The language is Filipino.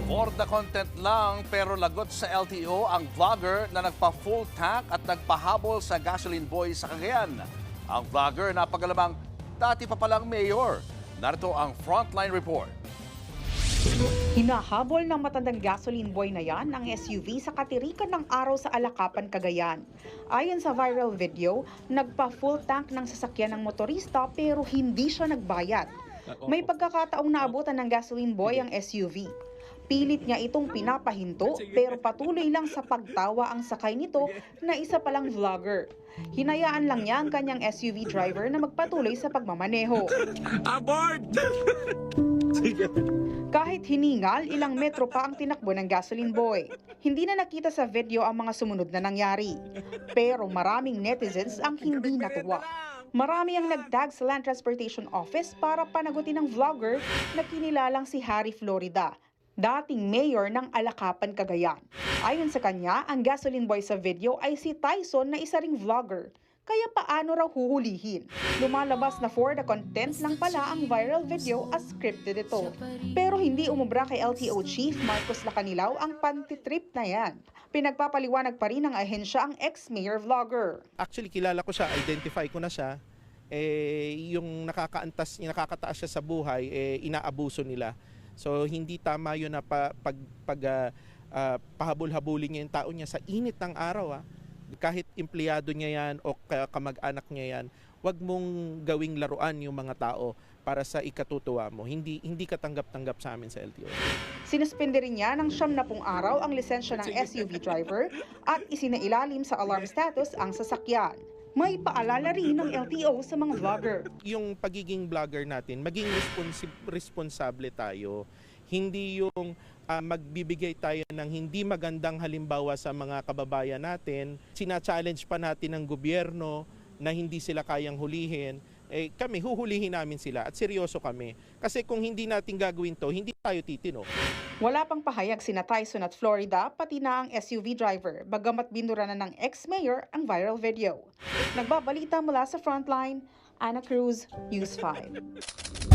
For the content lang pero lagot sa LTO ang vlogger na nagpa-full tank at nagpahabol sa gasoline boy sa Cagayan. Ang vlogger na pagalamang dati pa palang mayor. Narito ang Frontline Report. Hinahabol ng matandang gasoline boy na yan ang SUV sa katirikan ng araw sa Alakapan, Cagayan. Ayon sa viral video, nagpa-full tank ng sasakyan ng motorista pero hindi siya nagbayad. May pagkakataong naabutan ng gasoline boy ang SUV. Pilit niya itong pinapahinto pero patuloy lang sa pagtawa ang sakay nito na isa palang vlogger. Hinayaan lang niya ang kanyang SUV driver na magpatuloy sa pagmamaneho. Abort! Kahit hiningal, ilang metro pa ang tinakbo ng gasoline boy. Hindi na nakita sa video ang mga sumunod na nangyari. Pero maraming netizens ang hindi natuwa. Marami ang nagtag sa Land Transportation Office para panagutin ng vlogger na kinilalang si Harry Florida, dating mayor ng Alakapan, Cagayan. Ayon sa kanya, ang gasoline boy sa video ay si Tyson na isa ring vlogger. Kaya paano raw huhulihin? Lumalabas na for the content lang pala ang viral video as scripted ito. Pero hindi umubra kay LTO Chief Marcos Lacanilaw ang pantitrip na yan. Pinagpapaliwanag pa rin ng ahensya ang ex-mayor vlogger. Actually, kilala ko siya, identify ko na siya. Yung nakakataas siya sa buhay, inaabuso nila. So hindi tama yun na pahabol-habulin niya yung tao niya sa init ng araw. Kahit empleyado niya yan o kamag-anak niya yan, wag mong gawing laruan yung mga tao para sa ikatutuwa mo. Hindi katanggap-tanggap sa amin sa LTO. Sinuspende rin niya ng 70 araw ang lisensya ng SUV driver at isinailalim sa alarm status ang sasakyan. May paalala rin ng LTO sa mga vlogger. Yung pagiging vlogger natin, maging responsable tayo. Hindi yung magbibigay tayo ng hindi magandang halimbawa sa mga kababayan natin. Sina-challenge pa natin ng gobyerno na hindi sila kayang hulihin. Kami, huhulihin namin sila at seryoso kami. Kasi kung hindi natin gagawin to, hindi tayo titino. Wala pang pahayag sina Tyson at Florida, pati na ang SUV driver, bagamat binura na ng ex-mayor ang viral video. Nagbabalita mula sa Frontline, Ana Cruz, News 5.